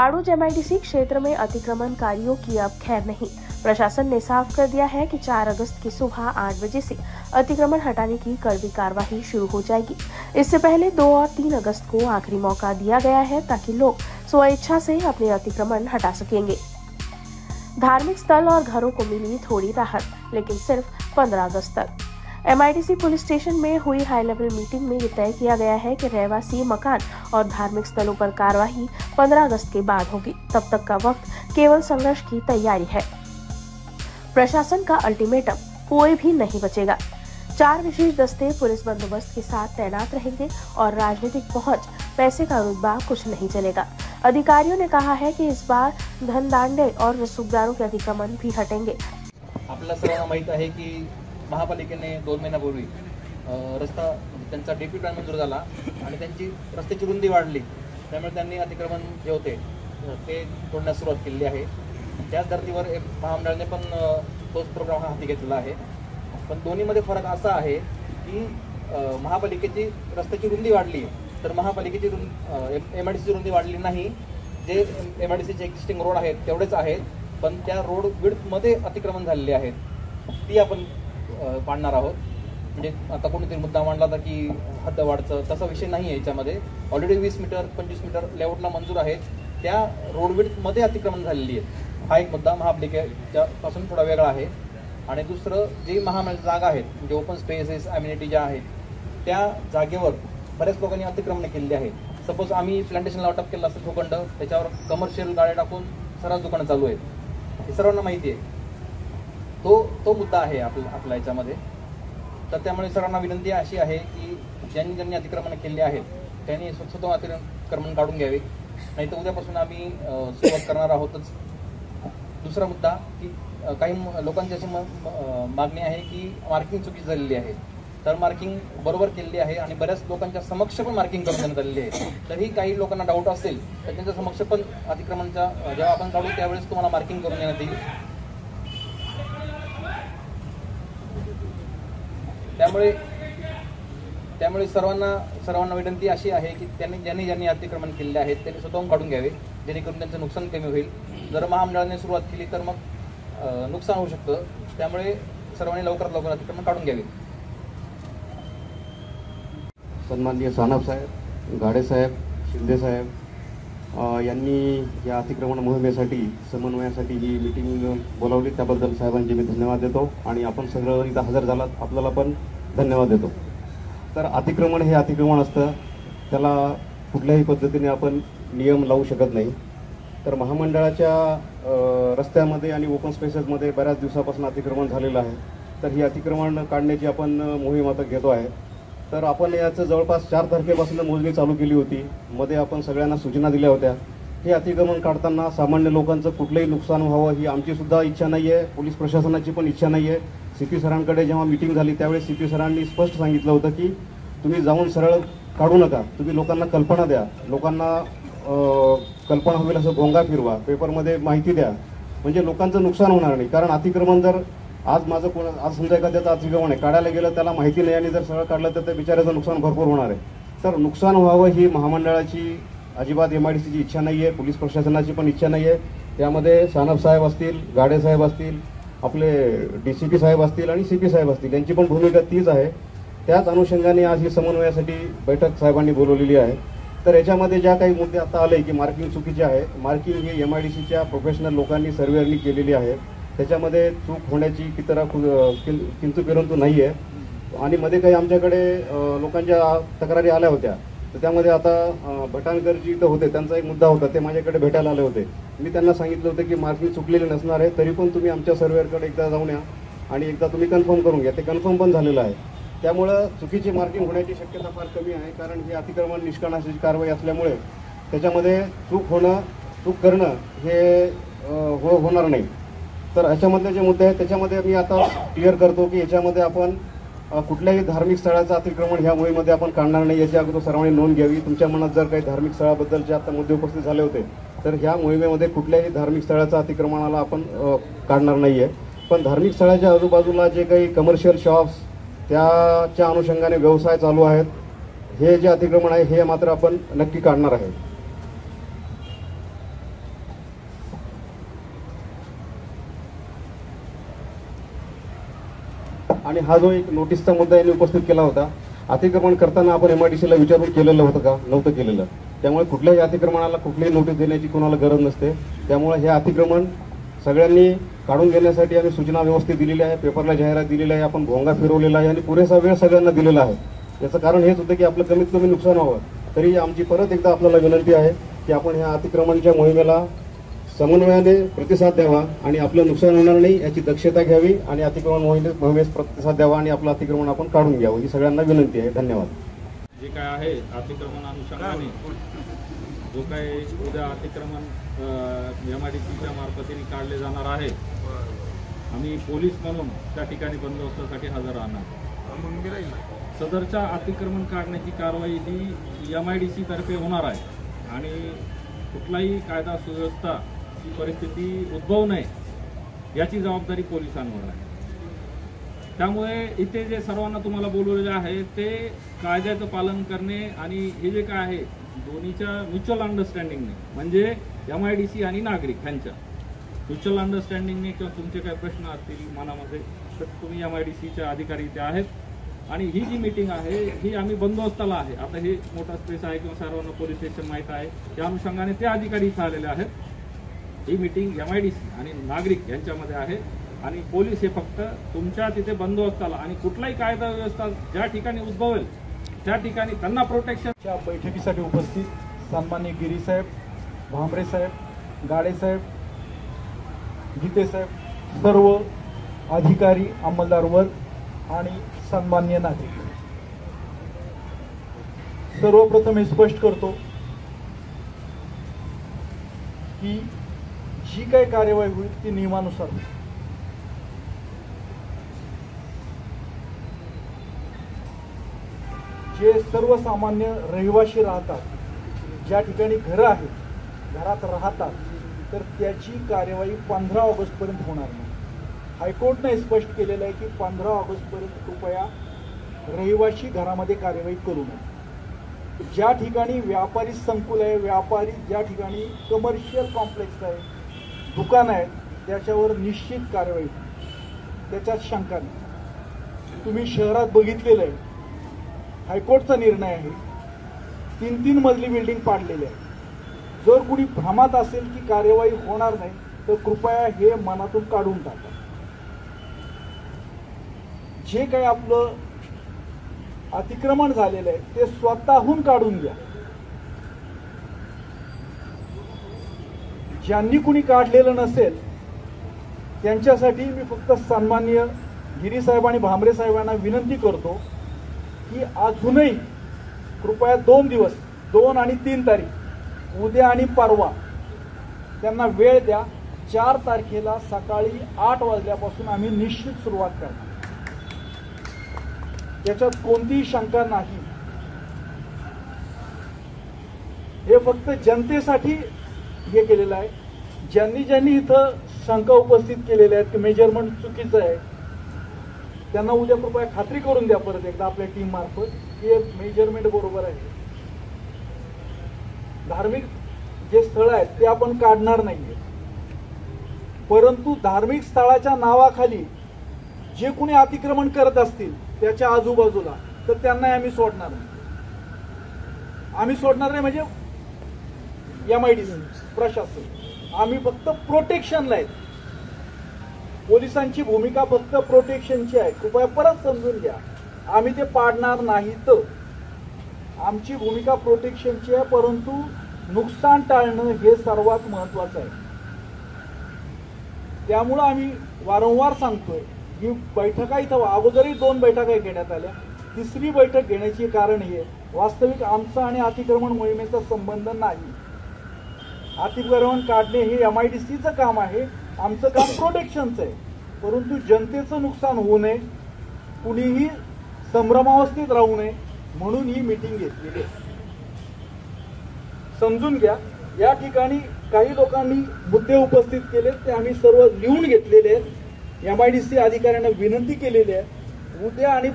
वाड़ूज MIDC क्षेत्र में अतिक्रमणकारियों की अब खैर नहीं। प्रशासन ने साफ कर दिया है कि 4 अगस्त की सुबह 8 बजे से अतिक्रमण हटाने की कड़वी कार्रवाई शुरू हो जाएगी। इससे पहले 2 और 3 अगस्त को आखिरी मौका दिया गया है ताकि लोग स्वेच्छा से अपने अतिक्रमण हटा सकेंगे। धार्मिक स्थल और घरों को मिली थोड़ी राहत, लेकिन सिर्फ 15 अगस्त तक। MIDC पुलिस स्टेशन में हुई हाई लेवल मीटिंग में ये तय किया गया है कि रहवासी मकान और धार्मिक स्थलों पर कार्रवाई 15 अगस्त के बाद होगी। तब तक का वक्त केवल संघर्ष की तैयारी है। प्रशासन का अल्टीमेटम, कोई भी नहीं बचेगा। 4 विशेष दस्ते पुलिस बंदोबस्त के साथ तैनात रहेंगे और राजनीतिक पहुंच, पैसे का रुतबा कुछ नहीं चलेगा। अधिकारियों ने कहा है कि इस बार धनदांडे और रसूखदारों के अतिक्रमण भी हटेंगे। आपल्याला सर्वांना माहित आहे की महापालिकेने 2 महिन्यापूर्वी रस्ता त्यांचा डेप्युटी प्लॅन मंजूर झाला आणि त्यांची रस्त्याची रुंदी वाढली, त्यामुळे त्यांनी अतिक्रमण जे होते ते तोडण्यास सुरुवात केली आहे। त्याच धर्तीवर महामंडळाने पण तोच प्रोग्राम हाती घेतलेला आहे। पण दोन्हीमध्ये फरक असा आहे की महापालिकेची रस्त्याची रुंदी वाढली तर महापालिकेची MIDCची रुंदी वाढली नाही। जे MIDCचे एक्झिस्टिंग रोड आहेत तेवढेच आहेत, पण त्या रोड विड्थमध्ये अतिक्रमण झालेले आहेत, ती आपण पाडणार आहोत। म्हणजे आता कोणीतरी मुद्दा मांडला होता की हद्दवाढचं, तसा विषय नाही आहे। याच्यामध्ये ऑलरेडी 20 मीटर 25 मीटर लेआउटला मंजूर आहेत, त्या रोड विड्थमध्ये अतिक्रमण झालेली आहेत। हा एक मुद्दा महापालिकेच्या पासून थोडा वेगळा आहे। आणि दुसरं, जी महामंडळाची जागा आहेत म्हणजे ओपन स्पेसेस अम्युनिटी ज्या आहेत त्या जागेवर बऱ्याच लोकांनी अतिक्रमण केलेली आहेत। सपोज आम्ही प्लांटेशनला वाटप केलं असतं भूखंड, त्याच्यावर कमर्शियल गाड्या टाकून सर्रास दुकानं चालू आहेत, हे सर्वांना माहिती आहे। तो मुद्दा आहे आपल्या याच्यामध्ये। तर त्यामुळे सर्वांना विनंती अशी आहे की ज्यांनी अतिक्रमण केले आहेत त्यांनी स्वतः अतिक्रमण काढून घ्यावे, नाही तर उद्यापासून आम्ही सुरुवात करणार आहोतच। दुसरा मुद्दा की काही लोकांची अशी मागणी आहे की मार्किंग चुकी झालेली आहे, तर मार्किंग बरोबर केलेली आहे आणि बऱ्याच लोकांच्या समक्ष पण मार्किंग करून देण्यात आलेली आहे। तरी काही लोकांना डाऊट असेल तर त्यांच्या समक्ष पण अतिक्रमणच्या जेव्हा आपण काढू त्यावेळेस तुम्हाला मार्किंग करून देण्यात येईल। त्यामुळे सर्वांना विनंती अशी आहे की ज्यांनी अतिक्रमण केलेले आहेत त्यांनी स्वतःहून काढून घ्यावे, जेणेकरून त्यांचं नुकसान कमी होईल। जर महामंडळाने सुरुवात केली तर मग नुकसान होऊ शकतं, त्यामुळे सर्वांनी लवकरात लवकर अतिक्रमण काढून घ्यावे। सन्माननीय सानप साहेब, गाडे साहेब, शिंदे साहेब यांनी या अतिक्रमण मोहिमेसाठी समन्वयासाठी ही मीटिंग बोलावली, त्याबद्दल साहेबांचे मी धन्यवाद देतो। आणि आपण सगळं इथं हजर झालात, आपल्याला पण धन्यवाद देतो। तर अतिक्रमण हे अतिक्रमण असतं, त्याला कुठल्याही पद्धतीने आपण नियम लावू शकत नाही। तर महामंडळाच्या रस्त्यामध्ये आणि ओपन स्पेसेसमध्ये बऱ्याच दिवसापासून अतिक्रमण झालेलं आहे, तर ही अतिक्रमण काढण्याची आपण मोहीम आता घेतो आहे। तर आपण याचं जवळपास 4 तारखेपासून मोजणी चालू केली होती। मध्ये आपण सगळ्यांना सूचना दिल्या होत्या। हे अतिक्रमण काढताना सामान्य लोकांचं कुठलंही नुकसान व्हावं ही आमची सुद्धा इच्छा नाही आहे, पोलीस प्रशासनाची पण इच्छा नाही आहे। CP सरांकडे जेव्हा मीटिंग झाली त्यावेळेस CP सरांनी स्पष्ट सांगितलं होतं की तुम्ही जाऊन सरळ काढू नका, तुम्ही लोकांना कल्पना द्या, लोकांना कल्पना होईल असं गोंगा फिरवा, पेपरमध्ये माहिती द्या, म्हणजे लोकांचं नुकसान होणार नाही। कारण अतिक्रमण जर आज समजा एखाद्याचं अतिक्रमण आहे, काढायला गेलं त्याला माहिती नाही आणि जर सरळ काढलं तर त्या बिचाऱ्याचं नुकसान भरपूर होणार आहे। तर नुकसान व्हावं ही महामंडळाची अजिबात MIDCची इच्छा नाही आहे, पोलीस प्रशासनाची पण इच्छा नाही आहे। त्यामध्ये सानप साहेब असतील, गाडे साहेब असतील, आपले DCP साहेब असतील आणि CP साहेब असतील, यांची पण भूमिका तीच आहे। त्याच अनुषंगाने आज ही समन्वयासाठी बैठक साहेबांनी बोलवलेली आहे। तर याच्यामध्ये ज्या काही मुद्दे आता आले की मार्किंग चुकीचे आहे, मार्किंग ही MIDCच्या प्रोफेशनल लोकांनी सर्वेअरनी केलेली आहे, त्याच्यामध्ये चूक होण्याची किंतु परंतु नाही आहे। आणि मध्ये काही आमच्याकडे लोकांच्या तक्रारी आल्या होत्या, तर त्यामध्ये आता भटाणकरजी इथं होते, त्यांचा एक मुद्दा होता, ते माझ्याकडे भेटायला आले होते। मी त्यांना सांगितलं होतं की मार्किंग चुकलेली नसणार आहे, तरी पण तुम्ही आमच्या सर्वेअरकडे एकदा जाऊन या आणि एकदा तुम्ही कन्फर्म करून घ्या। ते कन्फर्म पण झालेलं आहे, त्यामुळं चुकीची मार्किंग होण्याची शक्यता फार कमी आहे। कारण हे अतिक्रमण निष्काळजीची कारवाई असल्यामुळे त्याच्यामध्ये चूक करणं हे होणार नाही। तर याच्यामधले जे मुद्दे आहेत त्याच्यामध्ये मी आता क्लिअर करतो की याच्यामध्ये आपण कुठल्याही धार्मिक स्थळाचं अतिक्रमण ह्या मोहिमेमध्ये आपण काढणार नाही, याची अगोदर सर्वांनी नोंद घ्यावी। तुमच्या मनात जर काही धार्मिक स्थळाबद्दलचे आता मुद्दे उपस्थित झाले होते तर ह्या मोहिमेमध्ये कुठल्याही धार्मिक स्थळाचं अतिक्रमणाला आपण काढणार नाही आहे। पण धार्मिक स्थळाच्या आजूबाजूला जे काही कमर्शियल शॉप्स, त्याच्या अनुषंगाने व्यवसाय चालू आहेत, हे जे अतिक्रमण आहे हे मात्र आपण नक्की काढणार आहे। आणि हा जो एक नोटीसचा मुद्दा यांनी उपस्थित केला होता, अतिक्रमण करताना आपण MIDCला विचारून केलेलं होतं का? नव्हतं केलेलं. त्यामुळे कुठल्याही अतिक्रमणाला कुठलीही नोटीस देण्याची कोणाला गरज नसते. त्यामुळे हे अतिक्रमण सगळ्यांनी काढून घेण्यासाठी आम्ही सूचना व्यवस्थित दिलेली आहे, पेपरला जाहिरात दिलेली आहे, आपण भोंगा फिरवलेला आहे आणि पुरेसा वेळ सगळ्यांना दिलेला आहे. याचं कारण हेच होतं की आपलं कमीत कमी नुकसान व्हावं. तरी आमची परत एकदा आपल्याला विनंती आहे की आपण ह्या अतिक्रमणाच्या मोहिमेला समन्वयाने प्रतिसाद द्यावा आणि आपलं नुकसान होणार नाही याची दक्षता घ्यावी आणि अतिक्रमण मोहिमेस प्रतिसाद द्यावा आणि आपलं अतिक्रमण आपण काढून घ्यावं, ही सगळ्यांना विनंती आहे. धन्यवाद. जे काय आहे अतिक्रमण अनुषंगाने जो काय उद्या अतिक्रमण MIDCच्या मार्फतीने काढले जाणार आहे, आम्ही पोलीस म्हणून त्या ठिकाणी बंदोबस्तासाठी हजर राहणार. सदरच्या अतिक्रमण काढण्याची कारवाई ही MIDC तर्फे होणार आहे आणि कुठलाही कायदा सुव्यवस्था परिस्थिती उद्भवू नये याची जबाबदारी पोलिसांवर आहे. त्यामुळे इथे जे सर्वांना तुम्हाला बोलवलेले आहे ते कायद्याचं पालन करणे आणि हे जे काय आहे दोन्हीच्या म्युच्युअल अंडरस्टँडिंगने, म्हणजे MIDC आणि नागरिक ह्यांच्या म्युच्युअल अंडरस्टँडिंगने किंवा तुमचे काही प्रश्न असतील मनामध्ये तर तुम्ही MIDCचे अधिकारी इथे आहेत. आणि ही जी मीटिंग आहे ही आम्ही बंदोबस्ताला आहे. आता हे मोठा स्पेस आहे किंवा सर्वांना पोलीस स्टेशन माहीत आहे, त्या अनुषंगाने ते अधिकारी इथं आलेले आहेत. ही मीटिंग MIDC आणि नागरिक यांच्यामध्ये आहे आणि पोलीस हे फक्त तुमच्या तिथे बंदोबस्ताला आणि कुठलाही कायदा व्यवस्था ज्या ठिकाणी उद्भवेल त्या ठिकाणी त्यांना प्रोटेक्शनच्या बैठकीसाठी उपस्थित सन्माननीय गिरी साहेब, भांबरे साहेब, गाडे साहेब, गीते साहेब, सर्व अधिकारी, अंमलदार वर्ग आणि सन्माननीय नागरिक, सर्वप्रथम हे स्पष्ट करतो की जी काही कार्यवाही होईल ती नियमानुसार होईल. जे सर्वसामान्य रहिवासी राहतात, ज्या ठिकाणी घरं आहेत, घरात राहतात, तर त्याची कार्यवाही 15 ऑगस्टपर्यंत होणार नाही. हायकोर्टने स्पष्ट केलेलं आहे की 15 ऑगस्टपर्यंत कृपया रहिवासी घरामध्ये कार्यवाही करू नये. ज्या ठिकाणी व्यापारी संकुल आहे, व्यापारी ज्या ठिकाणी कमर्शियल कॉम्प्लेक्स आहे, दुकानं आहेत, त्याच्यावर निश्चित कारवाई होईल, त्याच्यात शंका नाही. तुम्ही शहरात बघितलेलं आहे, हायकोर्टचा निर्णय आहे, 3-3 मजली बिल्डिंग पाडलेली आहे. जर कुणी भ्रमात असेल की कार्यवाही होणार नाही तर कृपया हे मनातून काढून टाका. जे काही आपलं अतिक्रमण झालेलं आहे ते स्वतःहून काढून घ्या. ज्यांनी कुणी काढलेलं नसेल त्यांच्यासाठी मी फक्त सन्माननीय गिरी साहेब आणि भांबरे साहेबांना विनंती करतो की अजूनही कृपया 2 दिवस, 2 आणि 3 तारीख, उद्या आणि परवा त्यांना वेळ द्या. 4 तारखेला सकाळी 8 वाजल्यापासून आम्ही निश्चित सुरुवात करणार, याच्यात कोणतीही शंका नाही. हे फक्त जनतेसाठी हे केलेलं आहे. ज्यांनी इथं शंका उपस्थित केलेल्या आहेत की मेजरमेंट चुकीचं आहे, त्यांना उद्या कृपया खात्री करून द्या परत एकदा आपल्या टीम मार्फत की मेजरमेंट बरोबर आहे. धार्मिक जे स्थळ आहेत ते आपण काढणार नाहीये, परंतु धार्मिक स्थळाच्या नावाखाली जे कुणी अतिक्रमण करत असतील त्याच्या आजूबाजूला तर त्यांना आम्ही सोडणार नाही. आम्ही सोडणार नाही म्हणजे MIDC प्रशासन, आम्ही फक्त प्रोटेक्शनला आहेत. पोलिसांची भूमिका फक्त प्रोटेक्शनची आहे. कृपया परत समजून घ्या, आम्ही ते पाडणार नाही. तर आमची भूमिका प्रोटेक्शनची आहे, परंतु नुकसान टाळणं हे सर्वात महत्वाचं आहे. त्यामुळं आम्ही वारंवार सांगतोय की बैठका इथं अगोदरही 2 बैठका घेण्यात आल्या, 3री बैठक घेण्याचे कारण हे वास्तविक आमचा आणि अतिक्रमण मोहिमेचा संबंध नाही. अतिक्रमण काढणे हे MIDCचं काम आहे, आमचं काम प्रोटेक्शनचं आहे. परंतु जनतेचं नुकसान होऊ नये, कुणीही संभ्रमावस्थेत राहू नये म्हणून ही मीटिंग घेतलेली आहे. समजून घ्या. या ठिकाणी काही लोकांनी मुद्दे उपस्थित केले ते आम्ही सर्व लिहून घेतलेले आहेत. MIDC अधिकाऱ्यांना विनंती केलेली आहे उद्या आणि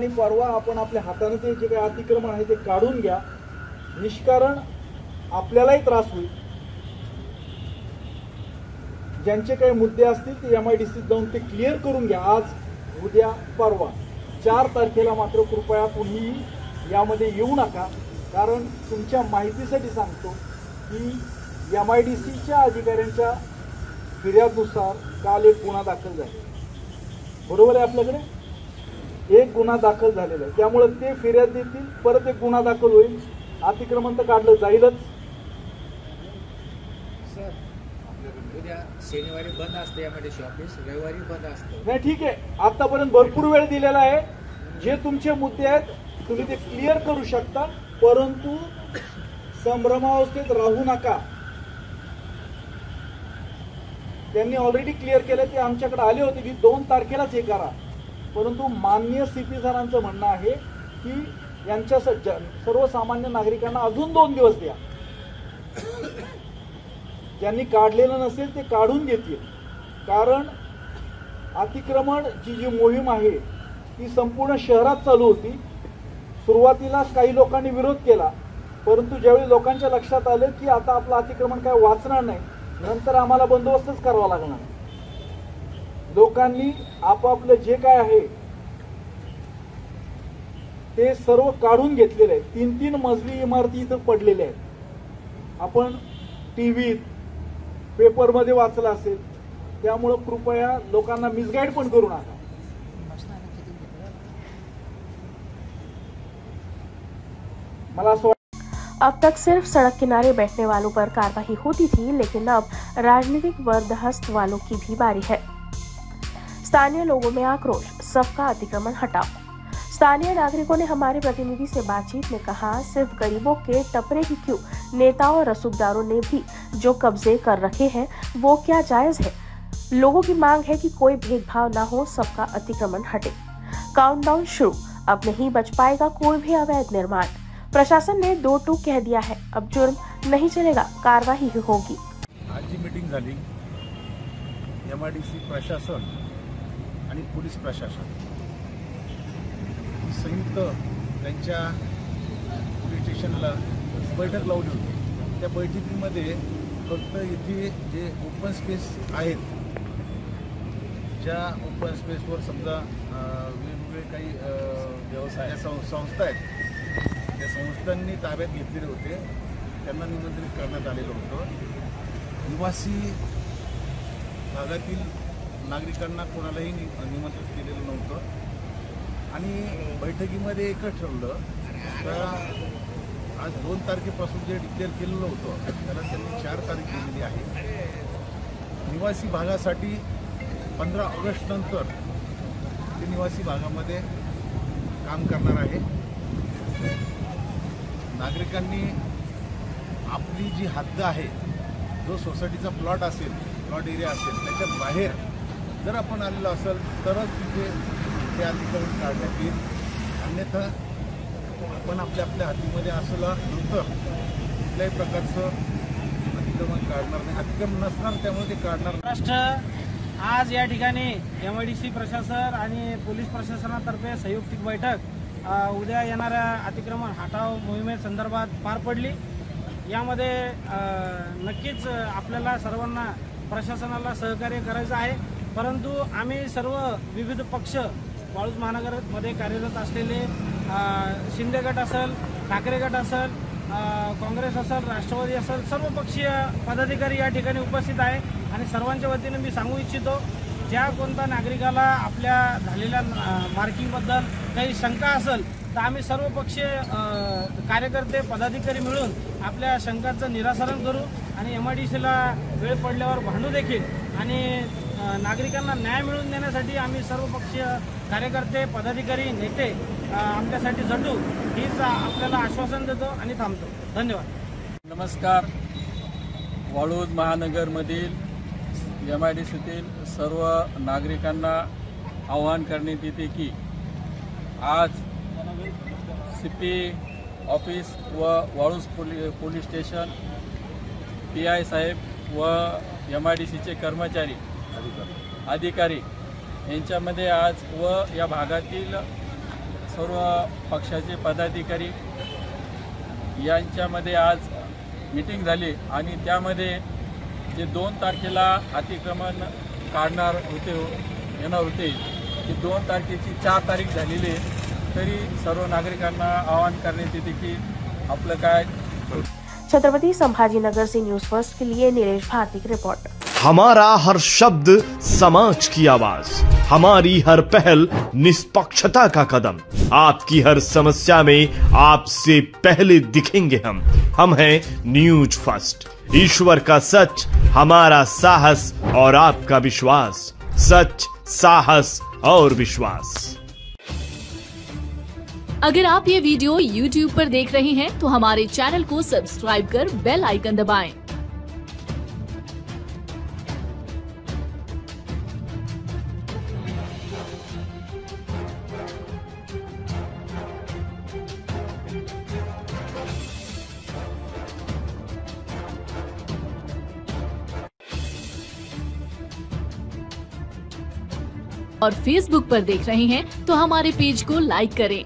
परवा आपण आपल्या हाताने ते जे काही अतिक्रमण आहे ते काढून घ्या. निष्कारण आपल्यालाही त्रास होईल. ज्यांचे काही मुद्दे असतील ते MIDC जाऊन ते क्लिअर करून घ्या. आज उद्या परवा 4 तारखेला मात्र कृपया कुणीही यामध्ये येऊ नका. कारण तुमच्या माहितीसाठी सांगतो की MIDCच्या अधिकाऱ्यांच्या फिर्यादनुसार काल एक गुन्हा दाखल झाला. बरोबर आहे, आपल्याकडे एक गुन्हा दाखल झालेला आहे. त्यामुळे ते फिर्याद देतील, परत एक गुन्हा दाखल होईल, अतिक्रमण तर काढलं जाईलच. सर, उद्या शनिवारी बंद असते MIDC ऑफिस, रविवारी बंद असतं. नाही, ठीक आहे. आतापर्यंत भरपूर वेळ दिलेला आहे. जे तुमचे मुद्दे आहेत तुम्ही ते क्लिअर करू शकता, परंतु संभ्रमावस्थेत राहू नका. त्यांनी ऑलरेडी क्लिअर केलं, ते आमच्याकडे आले होते की 2 तारखेलाच हे करा. परंतु माननीय CP सरांचं म्हणणं आहे की यांच्या सर्वसामान्य नागरिकांना अजून 2 दिवस द्या. ज्यांनी काढलेलं नसेल ते काढून घेतील. कारण अतिक्रमण जी मोहीम आहे ती संपूर्ण शहरात चालू होती. सुरुवातीला काही लोकांनी विरोध केला, परंतु ज्यावेळी लोकांच्या लक्षात आलं की आता आपलं अतिक्रमण काय वाचणार नाही, नंतर आम्हाला बंदोबस्तच करावा लागणार. लोकांनी आपापलं जे काय आहे ते सर्व काढून घेतलेलं आहे. 3-3 मजली इमारती इथं पडलेल्या आहेत. आपण टीव्हीत, पेपरमध्ये वाचलं असेल. त्यामुळं कृपया लोकांना मिसगाईड पण करू नका. मला असं अब तक सिर्फ सड़क किनारे बैठने वालों पर कार्रवाई होती थी, लेकिन अब राजनीतिक बर्दाश्त वालों की भी बारी है। स्थानीय लोगों में आक्रोश, सबका अतिक्रमण हटाओ। स्थानीय नागरिकों ने हमारे प्रतिनिधि से बातचीत में कहा, सिर्फ गरीबों के टपरे ही क्यों, नेताओं और रसूखदारों ने भी जो कब्जे कर रखे हैं वो क्या जायज है। लोगों की मांग है कि कोई भेदभाव न हो, सबका अतिक्रमण हटे। काउंटडाउन शुरू, अब नहीं बच पाएगा कोई भी अवैध निर्माण। प्रशासन ने 2 टूक कह दिया है, अब जुर्म नहीं चलेगा, कार्यवाही ही होगी। आज जी मीटिंग झाली, MIDC प्रशासन आणि पोलीस प्रशासन संयुक्त त्यांच्या पोलीस स्टेशनला बैठक लावली होती। त्या बैठकीमध्ये फक्त इथे जे ओपन स्पेस आहेत, ज्या ओपन स्पेसवर समजा वेगवेगळे काही व्यवसाय संस्था आहेत, त्या संस्थांनी ताब्यात घेतलेले होते, त्यांना निमंत्रित करण्यात आलेलं होतं। निवासी भागातील नागरिकांना कोणालाही निमंत्रित केलेलं नव्हतं आणि बैठकीमध्ये एकच ठरलं तर आज 2 तारखेपासून जे डिक्लेअर केलेलं होतं त्याला त्यांनी 4 तारीख दिलेली आहे। निवासी भागासाठी 15 ऑगस्ट नंतर ते निवासी भागामध्ये काम करणार आहे। नागरिकांनी आपली जी हद्द आहे, जो सोसायटीचा प्लॉट असेल, प्लॉट एरिया असेल, त्याच्या बाहेर जर आपण आलेलो असेल तरच तिथे ते अतिक्रमण काढण्यात येईल। अन्यथा आपण आपल्या हद्दीमध्ये असल्यानंतर कुठल्याही प्रकारचं अतिक्रमण काढणार नाही, अतिक्रमण नसणार, त्यामुळे ते काढणार महाराष्ट्र आज या ठिकाणी MIDC प्रशासन आणि पोलीस प्रशासनातर्फे संयुक्तिक बैठक उद्या येणाऱ्या अतिक्रमण हटाव मोहिमेसंदर्भात पार पडली। यामध्ये नक्कीच आपल्याला सर्वांना प्रशासनाला सहकार्य करायचं आहे, परंतु आम्ही सर्व विविध पक्ष वाळूज महानगरमध्ये कार्यरत असलेले शिंदे गट असेल, ठाकरे गट असेल, काँग्रेस असेल, राष्ट्रवादी असेल, सर्व पक्षीय पदाधिकारी या ठिकाणी उपस्थित आहे आणि सर्वांच्या वतीने मी सांगू इच्छितो, ज्या कोणत्या नागरिकाला आपल्या झालेल्या मार्किंगबद्दल काही शंका असेल तर आम्ही सर्व पक्षीय कार्यकर्ते पदाधिकारी मिळून आपल्या शंकांचं निराकरण करू आणि MIDCला वेळ पडल्यावर भांडू देखील आणि नागरिकांना न्याय मिळवून देण्यासाठी आम्ही सर्व पक्षीय कार्यकर्ते, पदाधिकारी, नेते आमच्यासाठी झटू, हीच आपल्याला आश्वासन देतो आणि थांबतो। धन्यवाद। नमस्कार। वाळूज महानगरमधील MIDCतील सर्व नागरिकांना आवाहन करण्यात येते की आज CP ऑफिस व वाळूज पोलीस स्टेशन, PI साहेब व MIDCचे कर्मचारी अधिकारी यांच्यामध्ये आज व या भागातील सर्व पक्षाचे पदाधिकारी यांच्यामध्ये आज मीटिंग झाली आणि त्यामध्ये जे 2 तारखेला अतिक्रमण काढणार होते येणार होते की 2 तारखेची 4 तारीख झालेली आहे, तरी सर्व नागरिकांना आवाहन करण्यात येते की आपलं काय। छत्रपति संभाजीनगर से न्यूज फर्स्ट के लिए नीलेश भारती की रिपोर्ट। हमारा हर शब्द समाज की आवाज, हमारी हर पहल निष्पक्षता का कदम, आपकी हर समस्या में आपसे पहले दिखेंगे हम हैं न्यूज फर्स्ट। ईश्वर का सच, हमारा साहस और आपका विश्वास। सच, साहस और विश्वास। अगर आप ये वीडियो YouTube पर देख रहे हैं तो हमारे चैनल को सब्सक्राइब कर बेल आइकन दबाएं। और Facebook पर देख रहे हैं तो हमारे पेज को लाइक करें।